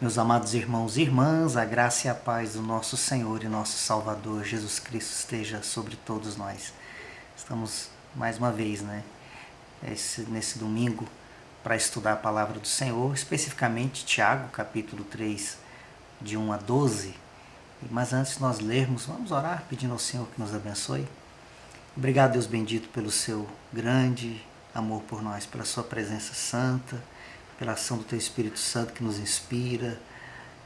Meus amados irmãos e irmãs, a graça e a paz do nosso Senhor e nosso Salvador Jesus Cristo esteja sobre todos nós. Estamos mais uma vez, nesse domingo, para estudar a palavra do Senhor, especificamente Tiago, capítulo 3, de 1 a 12. Mas antes de nós lermos, vamos orar pedindo ao Senhor que nos abençoe. Obrigado, Deus bendito, pelo seu grande amor por nós, pela sua presença santa, pela ação do Teu Espírito Santo que nos inspira,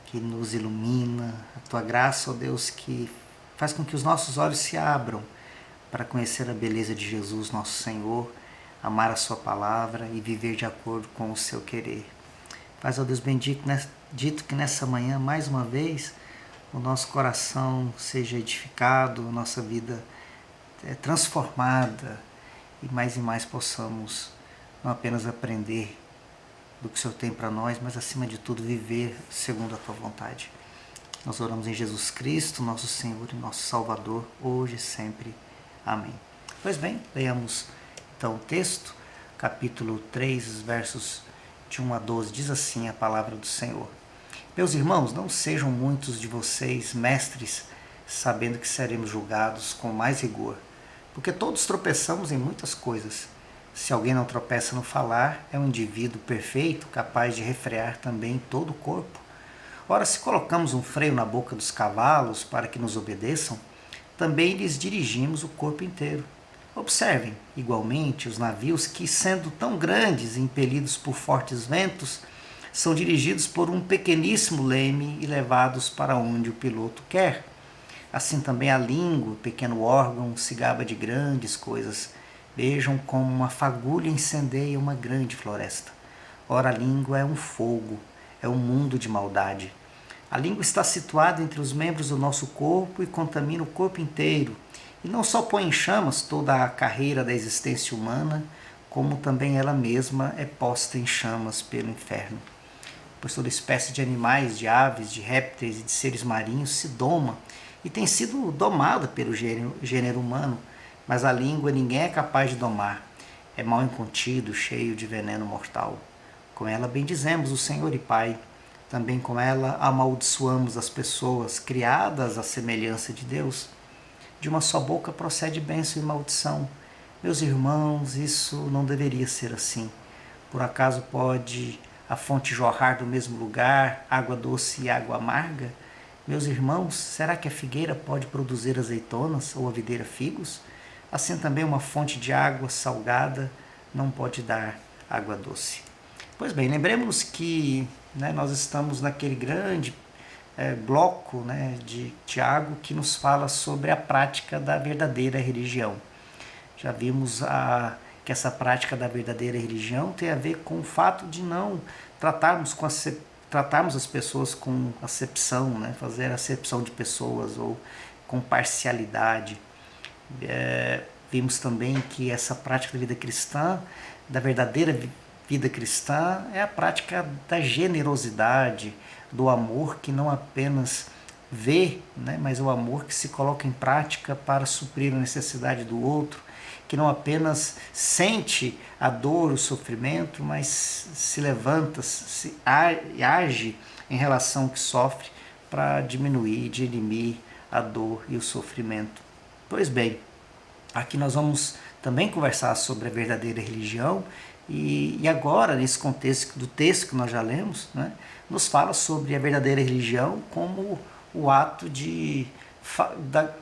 que nos ilumina, a Tua graça, ó Deus, que faz com que os nossos olhos se abram para conhecer a beleza de Jesus, nosso Senhor, amar a Sua palavra e viver de acordo com o Seu querer. Faz, ó Deus bendito, que nessa manhã, mais uma vez, o nosso coração seja edificado, a nossa vida transformada e mais possamos não apenas aprender do que o Senhor tem para nós, mas acima de tudo viver segundo a Tua vontade. Nós oramos em Jesus Cristo, nosso Senhor e nosso Salvador, hoje e sempre. Amém. Pois bem, leamos então o texto, capítulo 3, versos de 1 a 12, diz assim a palavra do Senhor. Meus irmãos, não sejam muitos de vocês mestres, sabendo que seremos julgados com mais rigor, porque todos tropeçamos em muitas coisas. Se alguém não tropeça no falar, é um indivíduo perfeito, capaz de refrear também todo o corpo. Ora, se colocamos um freio na boca dos cavalos para que nos obedeçam, também lhes dirigimos o corpo inteiro. Observem, igualmente, os navios que, sendo tão grandes e impelidos por fortes ventos, são dirigidos por um pequeníssimo leme e levados para onde o piloto quer. Assim também a língua, pequeno órgão, se gaba de grandes coisas. Vejam como uma fagulha incendeia uma grande floresta. Ora, a língua é um fogo, é um mundo de maldade. A língua está situada entre os membros do nosso corpo e contamina o corpo inteiro. E não só põe em chamas toda a carreira da existência humana, como também ela mesma é posta em chamas pelo inferno. Pois toda espécie de animais, de aves, de répteis e de seres marinhos se doma e tem sido domada pelo gênero humano, mas a língua ninguém é capaz de domar. É mal incontido, cheio de veneno mortal. Com ela bendizemos o Senhor e Pai. Também com ela amaldiçoamos as pessoas criadas à semelhança de Deus. De uma só boca procede bênção e maldição. Meus irmãos, isso não deveria ser assim. Por acaso pode a fonte jorrar do mesmo lugar, água doce e água amarga? Meus irmãos, será que a figueira pode produzir azeitonas ou a videira figos? Assim também uma fonte de água salgada não pode dar água doce. Pois bem, lembremos que nós estamos naquele grande bloco de Tiago que nos fala sobre a prática da verdadeira religião. Já vimos que essa prática da verdadeira religião tem a ver com o fato de não tratarmos as pessoas com acepção, fazer acepção de pessoas ou com parcialidade. Vimos também que essa prática da vida cristã, da verdadeira vida cristã, é a prática da generosidade, do amor que não apenas vê, mas o amor que se coloca em prática para suprir a necessidade do outro, que não apenas sente a dor, o sofrimento, mas se levanta, age em relação ao que sofre para diminuir, dirimir a dor e o sofrimento. Pois bem, aqui nós vamos também conversar sobre a verdadeira religião e agora, nesse contexto do texto que nós já lemos, nos fala sobre a verdadeira religião como o ato de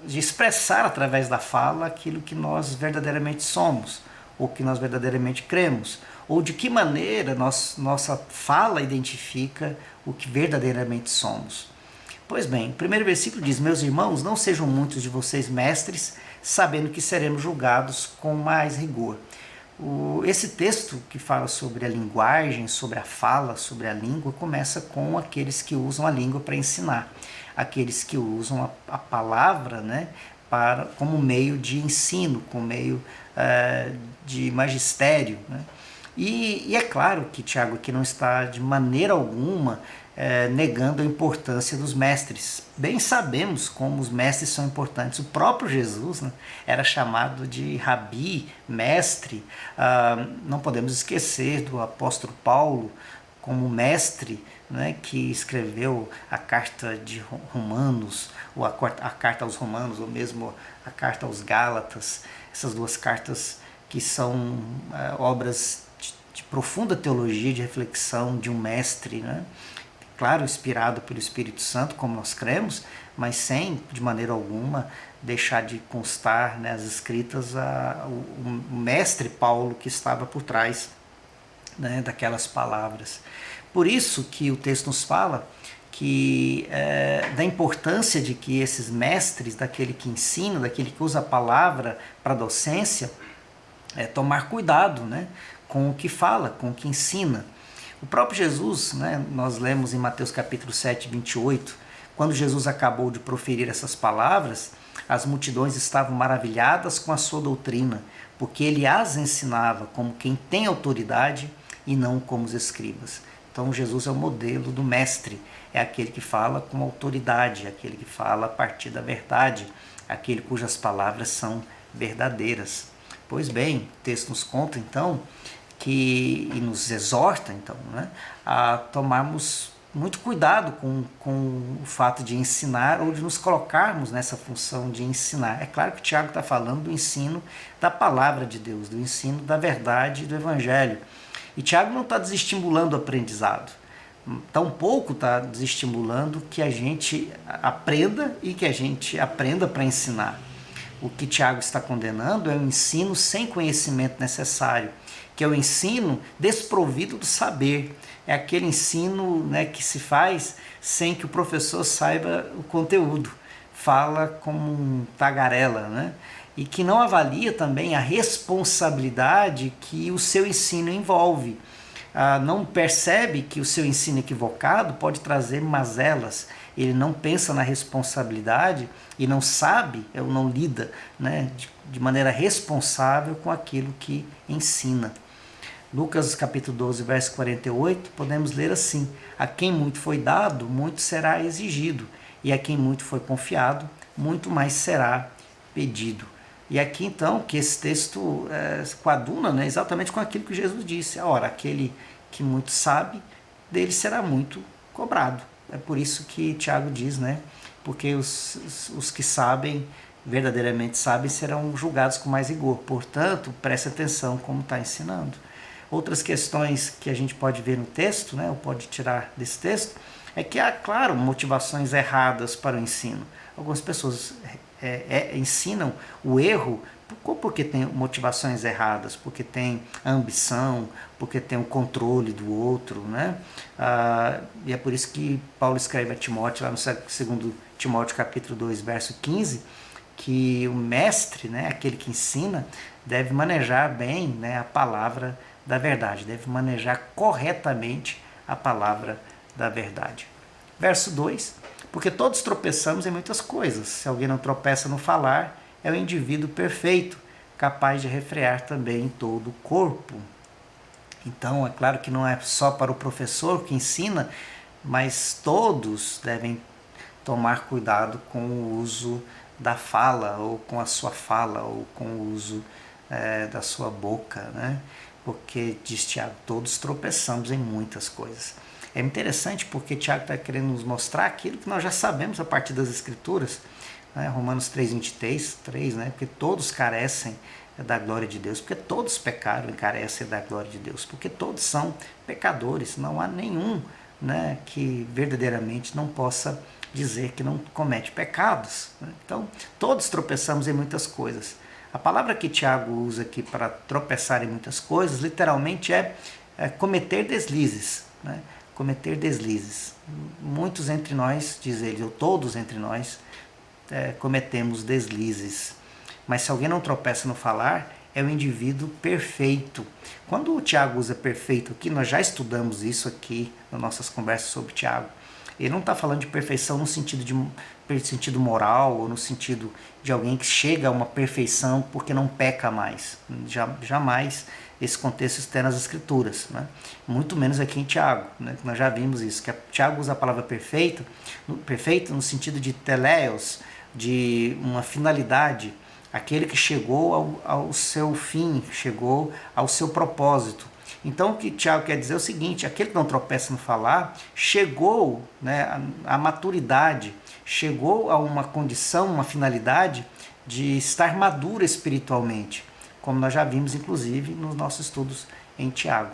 expressar através da fala aquilo que nós verdadeiramente somos, ou que nós verdadeiramente cremos, ou de que maneira nossa fala identifica o que verdadeiramente somos. Pois bem, o primeiro versículo diz: meus irmãos, não sejam muitos de vocês mestres, sabendo que seremos julgados com mais rigor. Esse texto que fala sobre a linguagem, sobre a fala, sobre a língua, começa com aqueles que usam a língua para ensinar, aqueles que usam a palavra como meio de ensino, como meio de magistério. E é claro que Tiago aqui não está de maneira alguma negando a importância dos mestres. Bem sabemos como os mestres são importantes. O próprio Jesus era chamado de rabi, mestre. Não podemos esquecer do apóstolo Paulo como mestre, que escreveu a carta de Romanos, ou a carta aos Romanos, ou mesmo a carta aos Gálatas. Essas duas cartas que são obras de profunda teologia, de reflexão de um mestre, claro, inspirado pelo Espírito Santo, como nós cremos, mas sem, de maneira alguma, deixar de constar as escritas o mestre Paulo que estava por trás daquelas palavras. Por isso que o texto nos fala que da importância de que esses mestres, daquele que ensina, daquele que usa a palavra para a docência, tomar cuidado com o que fala, com o que ensina. O próprio Jesus, nós lemos em Mateus capítulo 7, 28, quando Jesus acabou de proferir essas palavras, as multidões estavam maravilhadas com a sua doutrina, porque ele as ensinava como quem tem autoridade e não como os escribas. Então Jesus é o modelo do mestre, é aquele que fala com autoridade, aquele que fala a partir da verdade, aquele cujas palavras são verdadeiras. Pois bem, o texto nos conta então e nos exorta então, a tomarmos muito cuidado com o fato de ensinar ou de nos colocarmos nessa função de ensinar. É claro que Tiago está falando do ensino da palavra de Deus, do ensino da verdade do Evangelho. E Tiago não está desestimulando o aprendizado, tampouco está desestimulando que a gente aprenda e que a gente aprenda para ensinar. O que Tiago está condenando é o ensino sem conhecimento necessário, que é o ensino desprovido do saber. É aquele ensino que se faz sem que o professor saiba o conteúdo, fala como um tagarela, e que não avalia também a responsabilidade que o seu ensino envolve. Não percebe que o seu ensino equivocado pode trazer mazelas. Ele não pensa na responsabilidade e não sabe, ou não lida de maneira responsável com aquilo que ensina. Lucas capítulo 12, verso 48, podemos ler assim: a quem muito foi dado, muito será exigido, e a quem muito foi confiado, muito mais será pedido. E aqui então que esse texto coaduna, né, exatamente com aquilo que Jesus disse. Ora, aquele que muito sabe, dele será muito cobrado. É por isso que Tiago diz, né? Porque os que sabem, verdadeiramente sabem, serão julgados com mais rigor. Portanto, preste atenção como está ensinando. Outras questões que a gente pode ver no texto, né, ou pode tirar desse texto, é que há, claro, motivações erradas para o ensino. Algumas pessoas ensinam o erro porque tem motivações erradas, porque tem a ambição, porque tem o controle do outro, né? E é por isso que Paulo escreve a Timóteo, lá no 2 Timóteo capítulo 2, verso 15, que o mestre, né, aquele que ensina, deve manejar bem, né, a palavra da verdade, deve manejar corretamente a palavra da verdade. Verso 2, porque todos tropeçamos em muitas coisas. Se alguém não tropeça no falar, é o indivíduo perfeito, capaz de refrear também em todo o corpo. Então, é claro que não é só para o professor que ensina, mas todos devem tomar cuidado com o uso da fala, ou com a sua fala, ou com o uso da sua boca, né? Porque, diz Tiago, todos tropeçamos em muitas coisas. É interessante porque Tiago está querendo nos mostrar aquilo que nós já sabemos a partir das Escrituras, né? Romanos 3:23, né? Porque todos carecem da glória de Deus, porque todos pecaram e carecem da glória de Deus, porque todos são pecadores, não há nenhum, né, que verdadeiramente não possa dizer que não comete pecados, né? Então, todos tropeçamos em muitas coisas. A palavra que Tiago usa aqui para tropeçar em muitas coisas, literalmente é cometer deslizes, né? Cometer deslizes. Muitos entre nós, diz ele, ou todos entre nós, cometemos deslizes. Mas se alguém não tropeça no falar, é o indivíduo perfeito. Quando o Tiago usa perfeito aqui, nós já estudamos isso aqui nas nossas conversas sobre Tiago. Ele não está falando de perfeição no sentido moral, ou no sentido de alguém que chega a uma perfeição porque não peca mais. Jamais esse contexto está nas Escrituras, né? Muito menos aqui em Tiago, né? Nós já vimos isso, que Tiago usa a palavra perfeito no sentido de teleios, de uma finalidade, aquele que chegou ao seu fim, chegou ao seu propósito. Então o que Tiago quer dizer é o seguinte: aquele que não tropeça no falar, chegou, né, à maturidade, chegou a uma condição, uma finalidade de estar maduro espiritualmente, como nós já vimos inclusive nos nossos estudos em Tiago.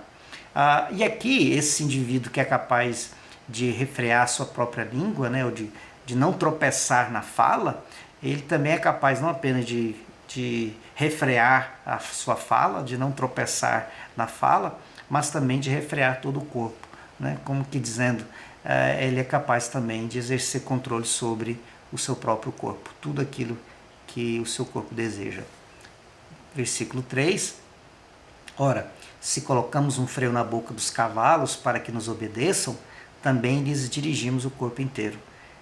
E aqui esse indivíduo que é capaz de refrear a sua própria língua, né, ou de não tropeçar na fala, ele também é capaz não apenas de refrear a sua fala, de não tropeçar na fala, mas também de refrear todo o corpo, né? Como que dizendo, ele é capaz também de exercer controle sobre o seu próprio corpo, tudo aquilo que o seu corpo deseja. Versículo 3, ora, se colocamos um freio na boca dos cavalos para que nos obedeçam, também lhes dirigimos o corpo inteiro.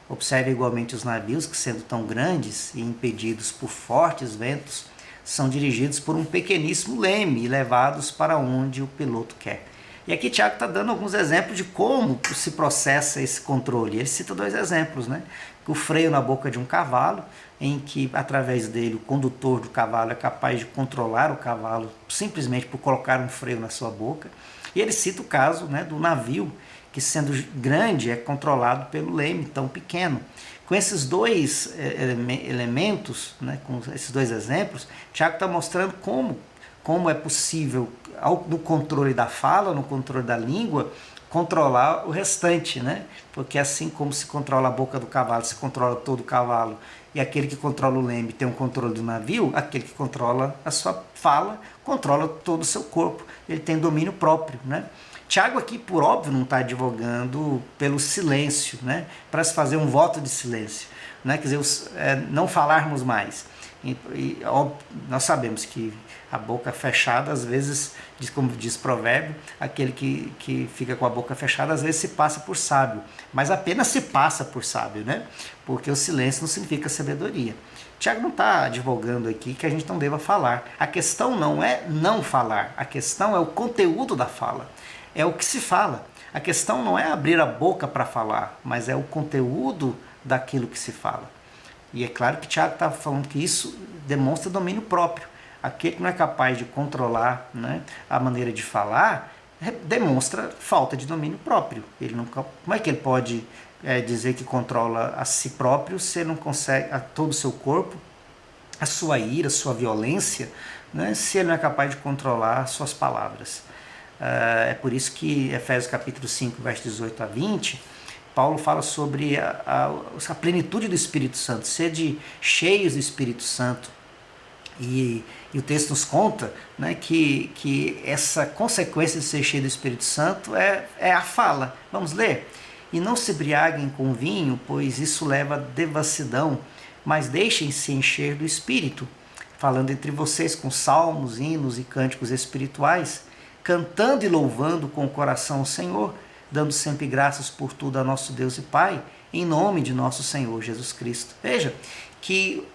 Observe igualmente os navios que, sendo tão grandes e impedidos por fortes ventos, são dirigidos por um pequeníssimo leme e levados para onde o piloto quer. E aqui Tiago está dando alguns exemplos de como se processa esse controle. Ele cita 2 exemplos, né? O freio na boca de um cavalo, em que através dele o condutor do cavalo é capaz de controlar o cavalo simplesmente por colocar um freio na sua boca. E ele cita o caso, né, do navio, que sendo grande é controlado pelo leme tão pequeno. Com esses 2 elementos, né, com esses 2 exemplos, Tiago está mostrando como é possível, no controle da fala, no controle da língua, controlar o restante, né? Porque assim como se controla a boca do cavalo, se controla todo o cavalo, e aquele que controla o leme tem um controle do navio, aquele que controla a sua fala controla todo o seu corpo, ele tem domínio próprio, né? Tiago aqui, por óbvio, não está advogando pelo silêncio, né? Para se fazer um voto de silêncio, né? Quer dizer, não falarmos mais. Nós sabemos que a boca fechada, às vezes, como diz o provérbio, aquele que fica com a boca fechada, às vezes se passa por sábio, mas apenas se passa por sábio, né? Porque o silêncio não significa sabedoria. Tiago não está advogando aqui que a gente não deva falar. A questão não é não falar, a questão é o conteúdo da fala, é o que se fala. A questão não é abrir a boca para falar, mas é o conteúdo daquilo que se fala. E é claro que Tiago está falando que isso demonstra domínio próprio. Aquele que não é capaz de controlar, né, a maneira de falar, demonstra falta de domínio próprio. Ele não, como é que ele pode dizer que controla a si próprio se ele não consegue, a todo o seu corpo, a sua ira, a sua violência, né, se ele não é capaz de controlar suas palavras? É por isso que Efésios capítulo 5, versos 18 a 20, Paulo fala sobre a plenitude do Espírito Santo, sede cheios do Espírito Santo. E o texto nos conta, né, que essa consequência de ser cheio do Espírito Santo é a fala. Vamos ler? E não se embriaguem com vinho, pois isso leva a devassidão, mas deixem-se encher do Espírito, falando entre vocês com salmos, hinos e cânticos espirituais, cantando e louvando com o coração o Senhor, dando sempre graças por tudo a nosso Deus e Pai, em nome de nosso Senhor Jesus Cristo. Veja que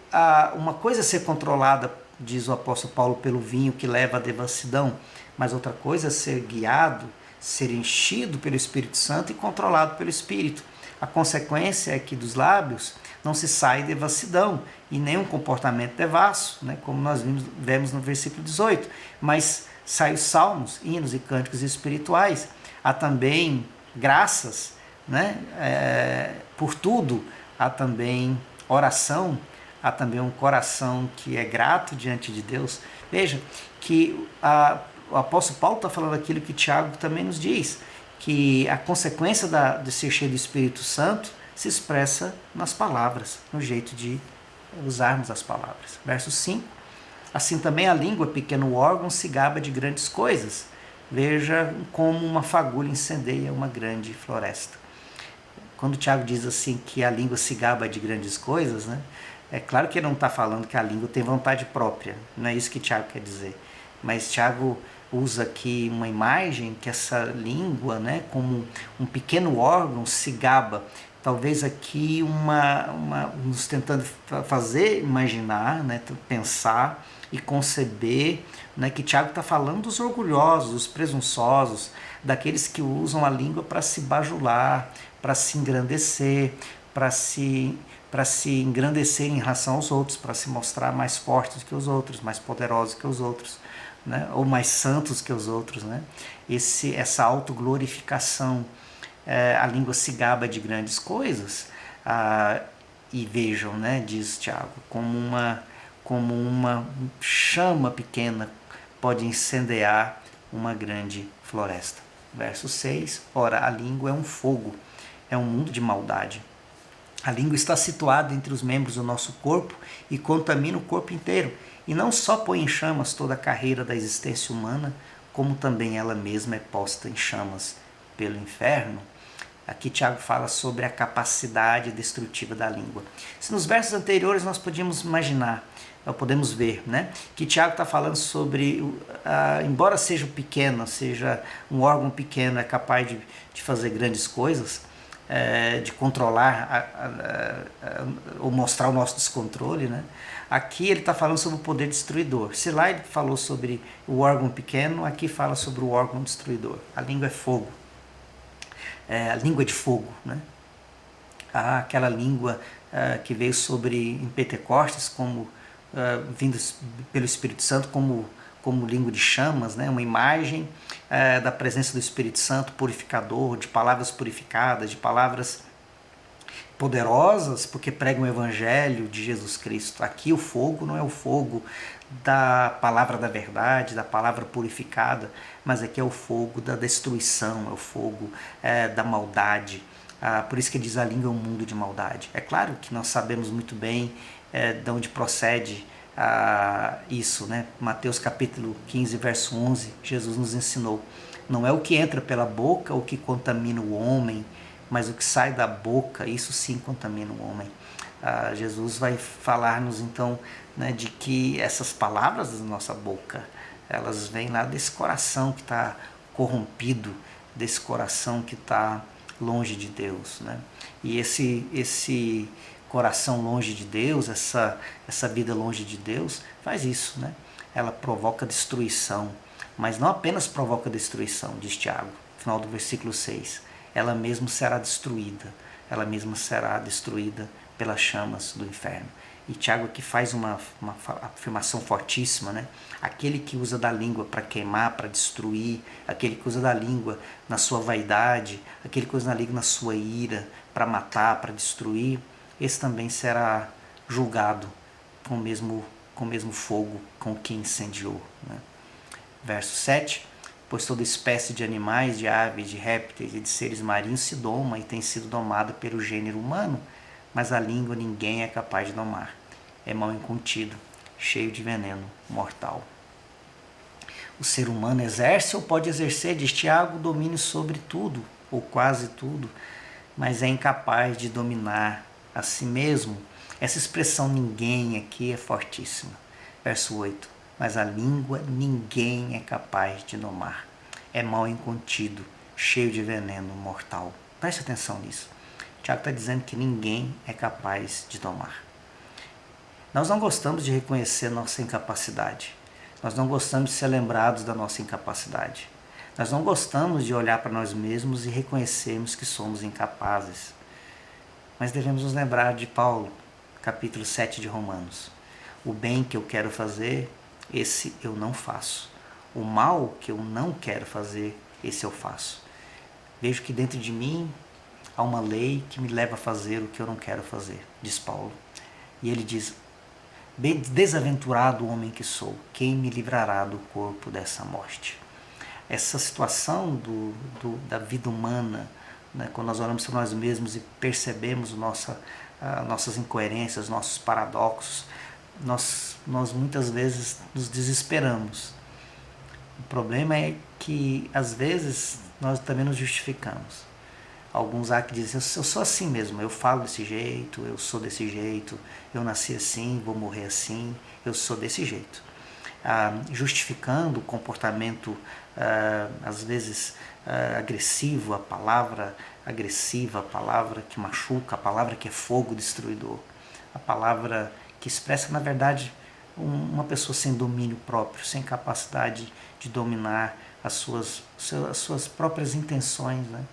uma coisa é ser controlada, diz o apóstolo Paulo, pelo vinho que leva à devassidão, mas outra coisa é ser guiado, ser enchido pelo Espírito Santo e controlado pelo Espírito. A consequência é que dos lábios não se sai devassidão e nenhum comportamento devasso, né, como nós vemos no versículo 18, mas sai os salmos, hinos e cânticos espirituais. Há também graças, né, por tudo, há também oração, há também um coração que é grato diante de Deus. Veja que o apóstolo Paulo está falando aquilo que Tiago também nos diz, que a consequência de ser cheio do Espírito Santo se expressa nas palavras, no jeito de usarmos as palavras. Verso 5, assim também a língua, pequeno órgão, se gaba de grandes coisas. Veja como uma fagulha incendeia uma grande floresta. Quando Tiago diz assim que a língua se gaba de grandes coisas, né, é claro que ele não está falando que a língua tem vontade própria, não é isso que Tiago quer dizer. Mas Tiago usa aqui uma imagem que essa língua, né, como um pequeno órgão, se gaba. Talvez aqui nos tentando fazer imaginar, né, pensar e conceber, né, que Tiago está falando dos orgulhosos, dos presunçosos, daqueles que usam a língua para se bajular, para se engrandecer, para se engrandecer em relação aos outros, para se mostrar mais fortes que os outros, mais poderosos que os outros, né, ou mais santos que os outros, né? Essa autoglorificação. A língua se gaba de grandes coisas, e vejam, né, diz Tiago, como uma chama pequena pode incendiar uma grande floresta. Verso 6, ora, a língua é um fogo, é um mundo de maldade. A língua está situada entre os membros do nosso corpo e contamina o corpo inteiro, e não só põe em chamas toda a carreira da existência humana, como também ela mesma é posta em chamas pelo inferno. Aqui Tiago fala sobre a capacidade destrutiva da língua. Se nos versos anteriores nós podemos imaginar, podemos ver, né, que Tiago está falando sobre, embora seja pequeno, seja um órgão pequeno, é capaz de fazer grandes coisas, de controlar ou mostrar o nosso descontrole, né? Aqui ele está falando sobre o poder destruidor. Se lá ele falou sobre o órgão pequeno, aqui fala sobre o órgão destruidor. A língua é fogo. A língua de fogo, né? Aquela língua que veio em Pentecostes, como vindo pelo Espírito Santo, como língua de chamas, né? Uma imagem da presença do Espírito Santo purificador, de palavras purificadas, de palavras poderosas, porque pregam o Evangelho de Jesus Cristo. Aqui o fogo não é o fogo da palavra da verdade, da palavra purificada, mas aqui é o fogo da destruição, é o fogo da maldade. Por isso que diz a língua é um mundo de maldade. É claro que nós sabemos muito bem de onde procede isso, né? Mateus capítulo 15, verso 11, Jesus nos ensinou: não é o que entra pela boca o que contamina o homem, mas o que sai da boca, isso sim contamina o homem. Jesus vai falar-nos então, né, de que essas palavras da nossa boca, elas vêm lá desse coração que está corrompido, desse coração que está longe de Deus, né? E esse coração longe de Deus, essa vida longe de Deus, faz isso, né? Ela provoca destruição, mas não apenas provoca destruição, diz Tiago, no final do versículo 6, ela mesma será destruída pelas chamas do inferno. E Tiago aqui faz uma afirmação fortíssima, né? Aquele que usa da língua para queimar, para destruir, aquele que usa da língua na sua vaidade, aquele que usa da língua na sua ira, para matar, para destruir, esse também será julgado com o mesmo fogo com que incendiou, né? Verso 7, pois toda espécie de animais, de aves, de répteis e de seres marinhos se doma e tem sido domada pelo gênero humano, mas a língua ninguém é capaz de domar. É mal incontido, cheio de veneno mortal. O ser humano exerce ou pode exercer, diz Tiago, domínio sobre tudo, ou quase tudo, mas é incapaz de dominar a si mesmo. Essa expressão ninguém aqui é fortíssima. Verso 8. Mas a língua ninguém é capaz de domar. É mal incontido, cheio de veneno mortal. Preste atenção nisso. Tiago está dizendo que ninguém é capaz de domar. Nós não gostamos de reconhecer nossa incapacidade. Nós não gostamos de ser lembrados da nossa incapacidade. Nós não gostamos de olhar para nós mesmos e reconhecermos que somos incapazes. Mas devemos nos lembrar de Paulo, capítulo 7 de Romanos. O bem que eu quero fazer, esse eu não faço. O mal que eu não quero fazer, esse eu faço. Vejo que dentro de mim há uma lei que me leva a fazer o que eu não quero fazer, diz Paulo. E ele diz, desaventurado homem que sou, quem me livrará do corpo dessa morte? Essa situação da vida humana, né, quando nós olhamos para nós mesmos e percebemos nossas incoerências, nossos paradoxos, nós muitas vezes nos desesperamos. O problema é que às vezes nós também nos justificamos. Alguns há que dizem, eu sou assim mesmo, eu falo desse jeito, eu sou desse jeito, eu nasci assim, vou morrer assim, eu sou desse jeito. Justificando o comportamento, às vezes, agressivo, a palavra agressiva, a palavra que machuca, a palavra que é fogo destruidor, a palavra que expressa, na verdade, uma pessoa sem domínio próprio, sem capacidade de dominar as suas próprias intenções, né?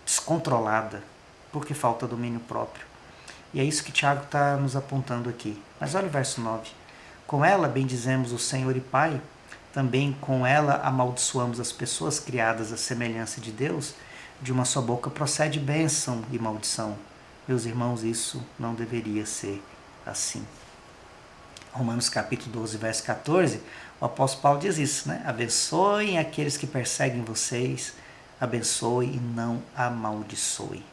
Descontrolada, porque falta domínio próprio. E é isso que Tiago está nos apontando aqui. Mas olha o verso 9. Com ela bendizemos o Senhor e Pai, também com ela amaldiçoamos as pessoas criadas à semelhança de Deus, de uma só boca procede bênção e maldição. Meus irmãos, isso não deveria ser assim. Romanos capítulo 12, verso 14, o apóstolo Paulo diz isso, né? Abençoem aqueles que perseguem vocês, abençoe e não amaldiçoe.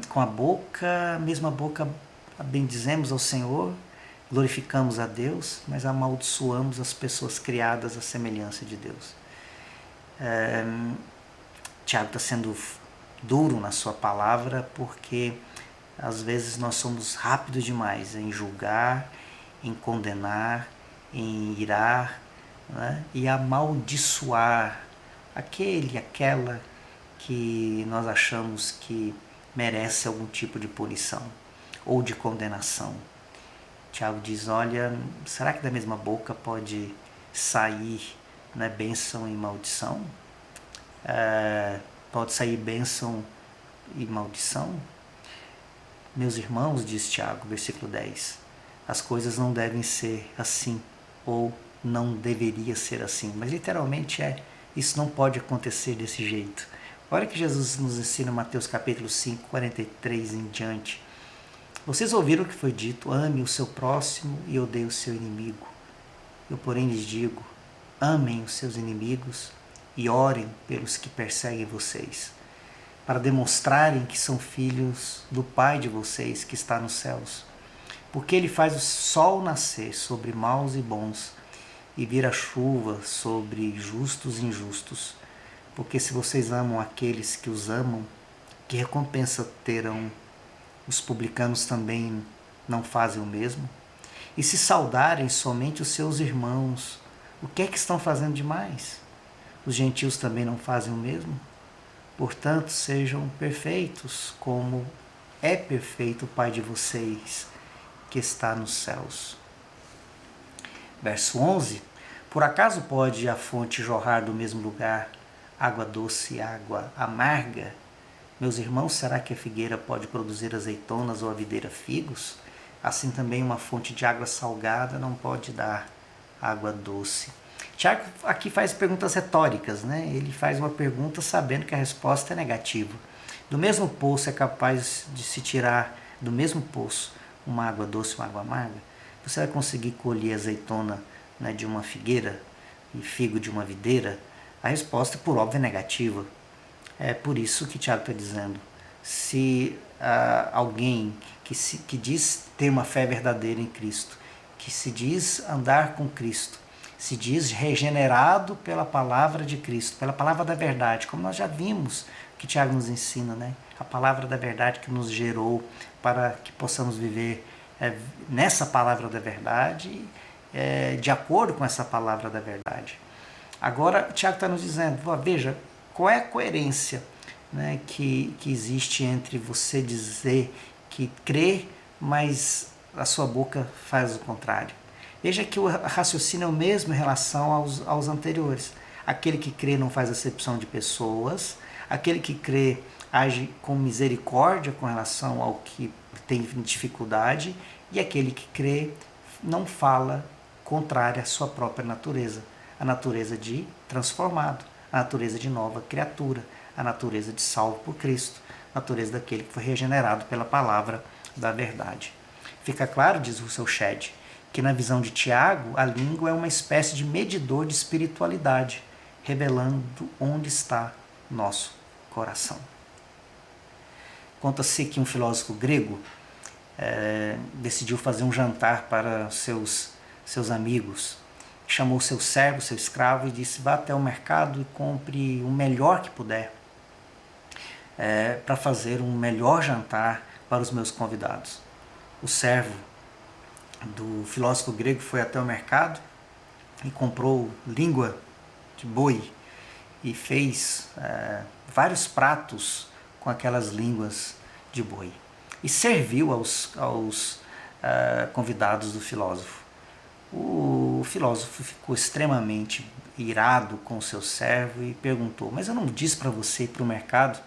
Com a boca, mesma boca, bendizemos ao Senhor, glorificamos a Deus, mas amaldiçoamos as pessoas criadas à semelhança de Deus. Tiago está sendo duro na sua palavra, porque às vezes nós somos rápidos demais em julgar, em condenar, em irar, né? E amaldiçoar aquela que nós achamos que merece algum tipo de punição ou de condenação. Tiago diz, olha, será que da mesma boca pode sair, né, bênção e maldição? Pode sair bênção e maldição? Meus irmãos, diz Tiago, versículo 10, as coisas não devem ser assim, ou não deveria ser assim, mas literalmente isso não pode acontecer desse jeito. Olha que Jesus nos ensina em Mateus capítulo 5, 43 em diante. Vocês ouviram o que foi dito, ame o seu próximo e odeie o seu inimigo. Eu, porém, lhes digo, amem os seus inimigos e orem pelos que perseguem vocês, para demonstrarem que são filhos do Pai de vocês que está nos céus. Porque Ele faz o sol nascer sobre maus e bons e vira chuva sobre justos e injustos. Porque se vocês amam aqueles que os amam, que recompensa terão? Os publicanos também não fazem o mesmo? E se saudarem somente os seus irmãos, o que é que estão fazendo demais? Os gentios também não fazem o mesmo? Portanto, sejam perfeitos, como é perfeito o Pai de vocês, que está nos céus. Verso 11. Por acaso pode a fonte jorrar do mesmo lugar água doce e água amarga? Meus irmãos, será que a figueira pode produzir azeitonas ou a videira figos? Assim também uma fonte de água salgada não pode dar água doce. Tiago aqui faz perguntas retóricas, né? Ele faz uma pergunta sabendo que a resposta é negativa. Do mesmo poço é capaz de se tirar, do mesmo poço, uma água doce e uma água amarga? Você vai conseguir colher azeitona, né, de uma figueira e figo de uma videira? A resposta, por óbvio, é negativa. É por isso que Tiago está dizendo, se alguém que diz ter uma fé verdadeira em Cristo, que se diz andar com Cristo, se diz regenerado pela palavra de Cristo, pela palavra da verdade, como nós já vimos que Tiago nos ensina, né? A palavra da verdade que nos gerou para que possamos viver nessa palavra da verdade, de acordo com essa palavra da verdade. Agora, Tiago está nos dizendo, veja, qual é a coerência, né, que existe entre você dizer que crê, mas a sua boca faz o contrário. Veja que o raciocínio é o mesmo em relação aos anteriores. Aquele que crê não faz acepção de pessoas, aquele que crê age com misericórdia com relação ao que tem dificuldade, e aquele que crê não fala contrária à sua própria natureza, a natureza de transformado, a natureza de nova criatura, a natureza de salvo por Cristo, a natureza daquele que foi regenerado pela palavra da verdade. Fica claro, diz Russell Shedd, que na visão de Tiago, a língua é uma espécie de medidor de espiritualidade, revelando onde está nosso coração. Conta-se que um filósofo grego decidiu fazer um jantar para seus amigos. Chamou seu servo, seu escravo, e disse: vá até o mercado e compre o melhor que puder para fazer um melhor jantar para os meus convidados. O servo do filósofo grego foi até o mercado e comprou língua de boi e fez vários pratos com aquelas línguas de boi e serviu aos convidados do filósofo. O filósofo ficou extremamente irado com o seu servo e perguntou: mas eu não disse para você ir para o mercado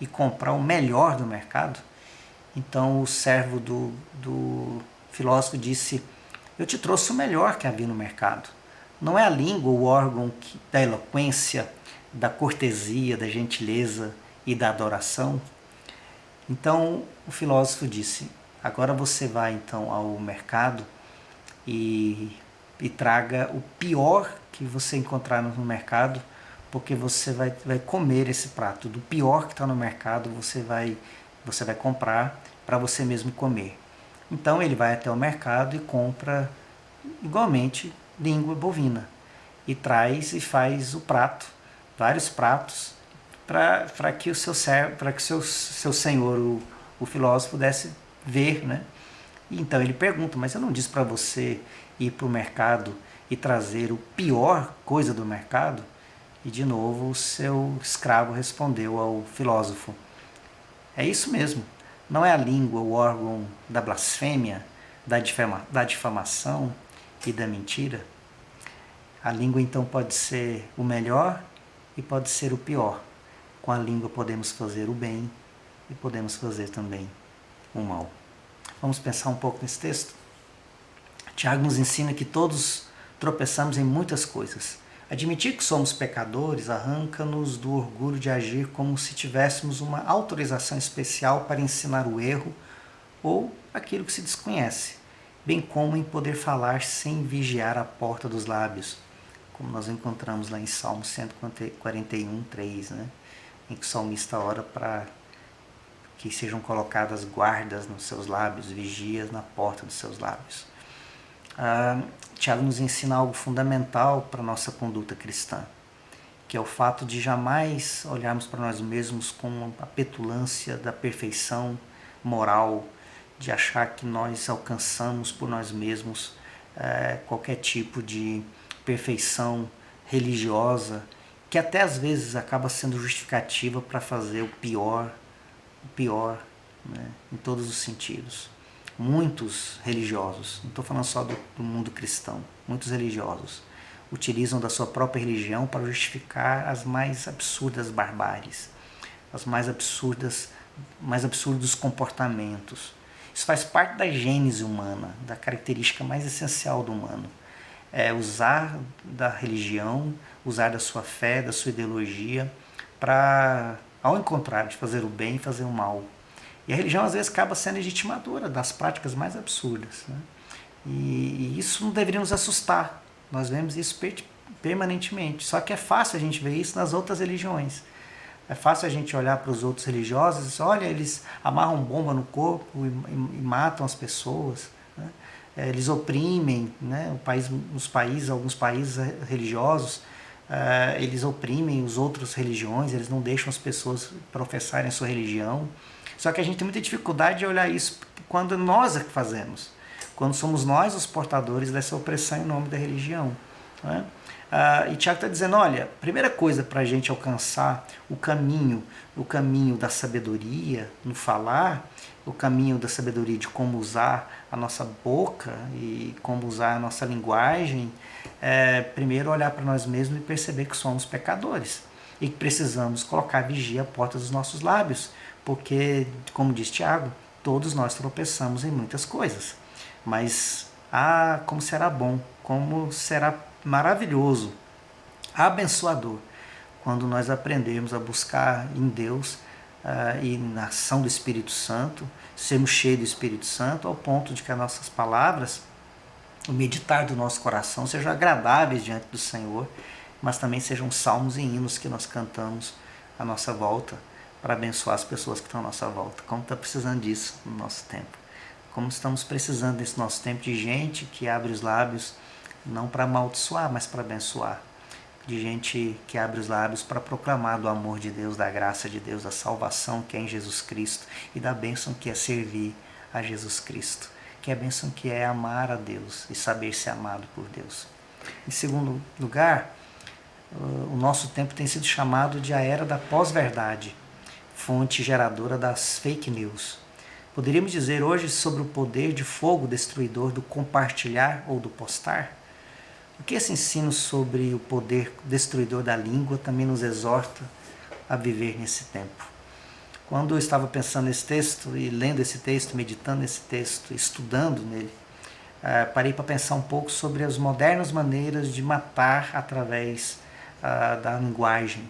e comprar o melhor do mercado? Então o servo do filósofo disse: eu te trouxe o melhor que havia no mercado. Não é a língua o órgão da eloquência, da cortesia, da gentileza e da adoração? Então o filósofo disse: agora você vai então ao mercado e traga o pior que você encontrar no mercado, porque você vai comer esse prato. Do pior que está no mercado, você vai comprar para você mesmo comer. Então ele vai até o mercado e compra igualmente língua bovina e traz e faz o prato, vários pratos, para que o seu senhor, o filósofo, pudesse ver, né? Então ele pergunta: mas eu não disse para você ir para o mercado e trazer o pior coisa do mercado? E de novo o seu escravo respondeu ao filósofo: é isso mesmo. Não é a língua o órgão da blasfêmia, da difamação e da mentira? A língua então pode ser o melhor e pode ser o pior. Com a língua podemos fazer o bem e podemos fazer também o mal. Vamos pensar um pouco nesse texto? Tiago nos ensina que todos tropeçamos em muitas coisas. Admitir que somos pecadores arranca-nos do orgulho de agir como se tivéssemos uma autorização especial para ensinar o erro ou aquilo que se desconhece, bem como em poder falar sem vigiar a porta dos lábios, como nós encontramos lá em Salmo 141, 3, né? Em que o salmista ora para que sejam colocadas guardas nos seus lábios, vigias na porta dos seus lábios. Tiago nos ensina algo fundamental para a nossa conduta cristã, que é o fato de jamais olharmos para nós mesmos com a petulância da perfeição moral, de achar que nós alcançamos por nós mesmos qualquer tipo de perfeição religiosa, que até às vezes acaba sendo justificativa para fazer o pior, né, em todos os sentidos. Muitos religiosos, não estou falando só do mundo cristão, muitos religiosos utilizam da sua própria religião para justificar as mais absurdas barbáries. as mais absurdos comportamentos. Isso faz parte da gênese humana, da característica mais essencial do humano. É usar da religião, usar da sua fé, da sua ideologia, para, ao contrário, de fazer o bem e fazer o mal. E a religião às vezes acaba sendo legitimadora das práticas mais absurdas, né? E isso não deveria nos assustar. Nós vemos isso permanentemente. Só que é fácil a gente ver isso nas outras religiões. É fácil a gente olhar para os outros religiosos e dizer, olha, eles amarram bomba no corpo e matam as pessoas, né? Eles oprimem, né? Alguns países religiosos, eles oprimem os outros religiões, eles não deixam as pessoas professarem a sua religião. Só que a gente tem muita dificuldade de olhar isso quando nós é que fazemos, quando somos nós os portadores dessa opressão em nome da religião, né? E Tiago está dizendo, olha, a primeira coisa para a gente alcançar o caminho da sabedoria no falar, o caminho da sabedoria de como usar a nossa boca e como usar a nossa linguagem, primeiro olhar para nós mesmos e perceber que somos pecadores e que precisamos colocar vigia à porta dos nossos lábios, porque, como diz Tiago, todos nós tropeçamos em muitas coisas, mas como será bom, como será maravilhoso, abençoador, quando nós aprendermos a buscar em Deus e na ação do Espírito Santo, sermos cheios do Espírito Santo, ao ponto de que as nossas palavras, o meditar do nosso coração, sejam agradáveis diante do Senhor, mas também sejam salmos e hinos que nós cantamos à nossa volta, para abençoar as pessoas que estão à nossa volta. Como está precisando disso no nosso tempo. Como estamos precisando nesse nosso tempo de gente que abre os lábios não para amaldiçoar, mas para abençoar. De gente que abre os lábios para proclamar do amor de Deus, da graça de Deus, da salvação que é em Jesus Cristo e da bênção que é servir a Jesus Cristo. Que é a bênção que é amar a Deus e saber ser amado por Deus. Em segundo lugar, o nosso tempo tem sido chamado de a era da pós-verdade, fonte geradora das fake news. Poderíamos dizer hoje sobre o poder de fogo destruidor do compartilhar ou do postar? O que esse ensino sobre o poder destruidor da língua também nos exorta a viver nesse tempo? Quando eu estava pensando nesse texto e lendo esse texto, meditando nesse texto, estudando nele, parei para pensar um pouco sobre as modernas maneiras de matar através da linguagem.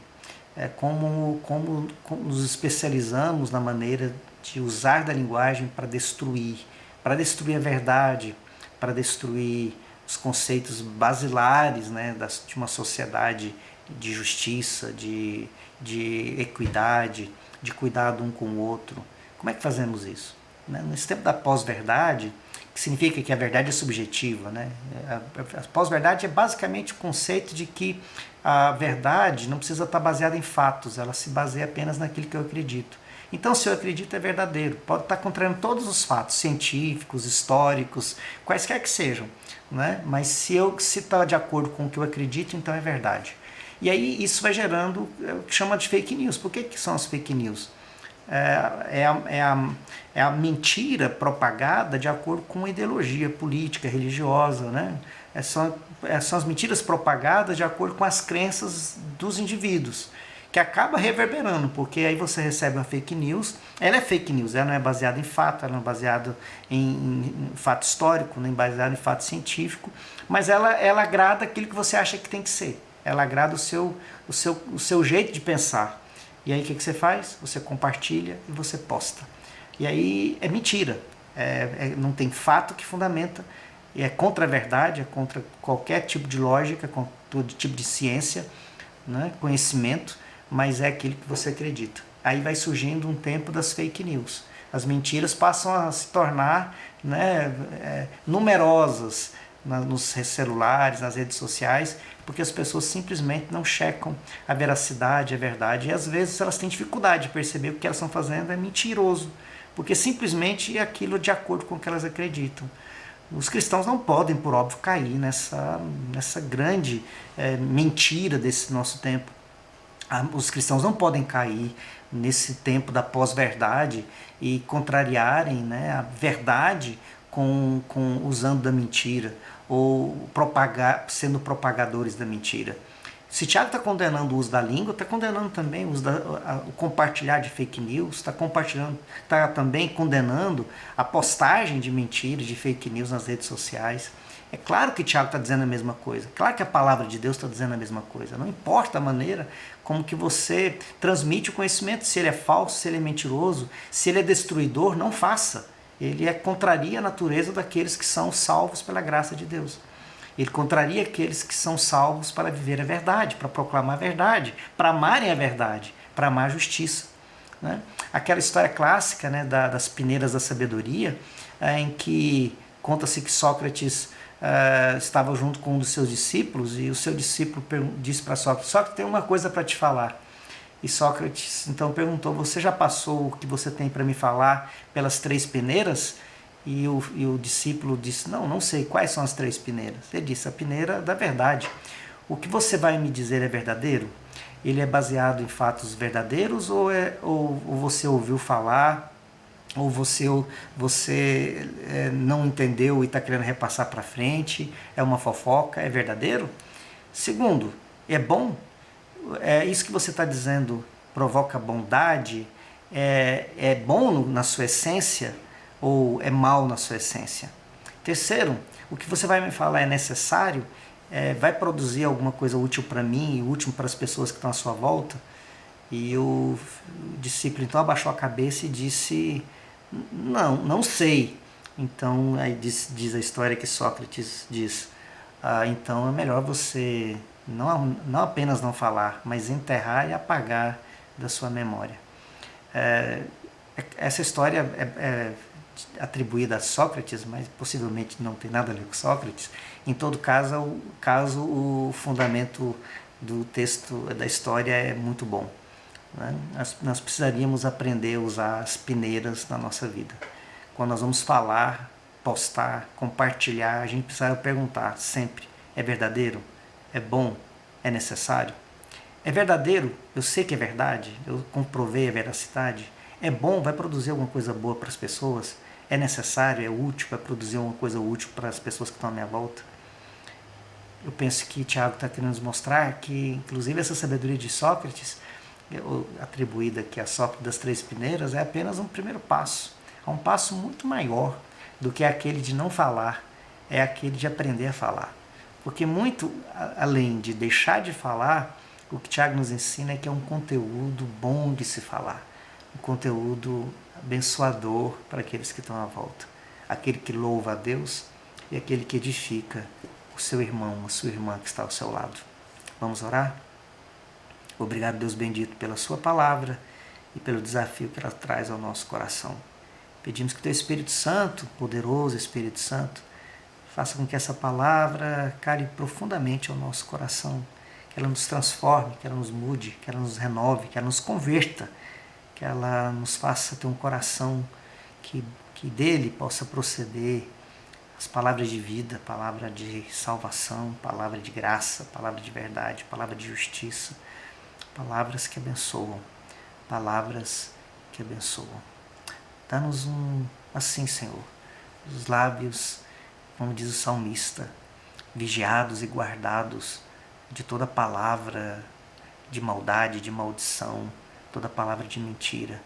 Como nos especializamos na maneira de usar da linguagem para destruir a verdade, para destruir os conceitos basilares, né, de uma sociedade de justiça, de equidade, de cuidado um com o outro. Como é que fazemos isso? Nesse tempo da pós-verdade, que significa que a verdade é subjetiva, né? A pós-verdade é basicamente o conceito de que a verdade não precisa estar baseada em fatos, ela se baseia apenas naquilo que eu acredito. Então, se eu acredito, é verdadeiro. Pode estar contrariando todos os fatos científicos, históricos, quaisquer que sejam, né? Mas se está de acordo com o que eu acredito, então é verdade. E aí isso vai gerando o que chama de fake news. Por que são as fake news? É a mentira propagada de acordo com uma ideologia política, religiosa, né? São as mentiras propagadas de acordo com as crenças dos indivíduos, que acaba reverberando, porque aí você recebe uma fake news, ela é fake news, ela não é baseada em fato, ela não é baseada em fato histórico, nem baseada em fato científico, mas ela agrada aquilo que você acha que tem que ser, ela agrada o seu jeito de pensar. E aí o que você faz? Você compartilha e você posta. E aí é mentira, não tem fato que fundamenta, é contra a verdade, é contra qualquer tipo de lógica, contra todo tipo de ciência, né, conhecimento, mas é aquilo que você acredita. Aí vai surgindo um tempo das fake news. As mentiras passam a se tornar, né, numerosas nos celulares, nas redes sociais, porque as pessoas simplesmente não checam a veracidade, a verdade, e às vezes elas têm dificuldade de perceber que o que elas estão fazendo é mentiroso, porque simplesmente é aquilo de acordo com o que elas acreditam. Os cristãos não podem, por óbvio, cair nessa grande mentira desse nosso tempo. Os cristãos não podem cair nesse tempo da pós-verdade e contrariarem, né, a verdade usando da mentira ou sendo propagadores da mentira. Se Tiago está condenando o uso da língua, está condenando também o compartilhar de fake news, está também condenando a postagem de mentiras, de fake news nas redes sociais. É claro que Tiago está dizendo a mesma coisa, claro que a palavra de Deus está dizendo a mesma coisa. Não importa a maneira como que você transmite o conhecimento, se ele é falso, se ele é mentiroso, se ele é destruidor, não faça. Ele contraria a natureza daqueles que são salvos pela graça de Deus. Ele contraria aqueles que são salvos para viver a verdade, para proclamar a verdade, para amarem a verdade, para amar a justiça. Né? Aquela história clássica, né, das peneiras da sabedoria, em que conta-se que Sócrates estava junto com um dos seus discípulos e o seu discípulo disse para Sócrates: Sócrates, tem uma coisa para te falar. E Sócrates então perguntou: você já passou o que você tem para me falar pelas 3 peneiras? E o discípulo disse: não sei, quais são as 3 peneiras? Ele disse: a peneira da verdade. O que você vai me dizer é verdadeiro? Ele é baseado em fatos verdadeiros ou você ouviu falar, ou você não entendeu e está querendo repassar para frente? É uma fofoca? É verdadeiro? Segundo, é bom? Isso que você está dizendo provoca bondade? É bom na sua essência? Ou é mal na sua essência? Terceiro, o que você vai me falar é necessário? Vai produzir alguma coisa útil para mim e útil para as pessoas que estão à sua volta? E o discípulo então abaixou a cabeça e disse: não sei. Então aí diz a história que Sócrates diz: então é melhor você não apenas não falar, mas enterrar e apagar da sua memória. Essa história é atribuída a Sócrates, mas possivelmente não tem nada a ver com Sócrates. Em todo caso, o fundamento do texto, da história, é muito bom. Né? Nós precisaríamos aprender a usar as peneiras na nossa vida. Quando nós vamos falar, postar, compartilhar, a gente precisa perguntar sempre: é verdadeiro? É bom? É necessário? É verdadeiro? Eu sei que é verdade, eu comprovei a veracidade. É bom? Vai produzir alguma coisa boa para as pessoas? É necessário? É útil? Vai produzir alguma coisa útil para as pessoas que estão à minha volta? Eu penso que Tiago está querendo nos mostrar que, inclusive, essa sabedoria de Sócrates, atribuída aqui a Sócrates das 3 peneiras, é apenas um primeiro passo. É um passo muito maior do que aquele de não falar, é aquele de aprender a falar. Porque muito além de deixar de falar, o que Tiago nos ensina é que é um conteúdo bom de se falar, um conteúdo abençoador para aqueles que estão à volta, aquele que louva a Deus e aquele que edifica o seu irmão, a sua irmã que está ao seu lado. Vamos orar? Obrigado, Deus bendito, pela sua palavra e pelo desafio que ela traz ao nosso coração. Pedimos que o teu Espírito Santo, poderoso Espírito Santo, faça com que essa palavra cale profundamente ao nosso coração, que ela nos transforme, que ela nos mude, que ela nos renove, que ela nos converta, que ela nos faça ter um coração que dele possa proceder as palavras de vida, palavra de salvação, palavra de graça, palavra de verdade, palavra de justiça, palavras que abençoam, palavras que abençoam. Dá-nos assim, Senhor, os lábios, como diz o salmista, vigiados e guardados de toda palavra de maldade, de maldição, toda palavra de mentira,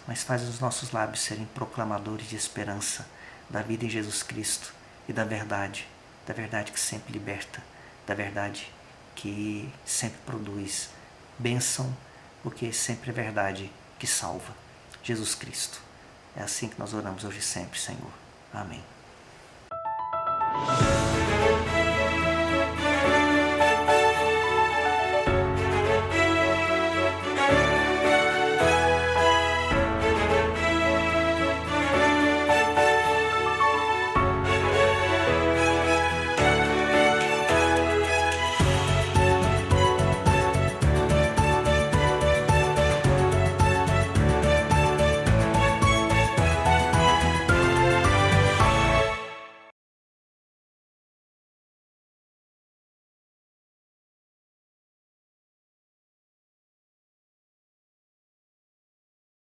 mas faz os nossos lábios serem proclamadores de esperança, da vida em Jesus Cristo e da verdade que sempre liberta, da verdade que sempre produz bênção, porque sempre é verdade que salva. Jesus Cristo. É assim que nós oramos hoje e sempre, Senhor. Amém.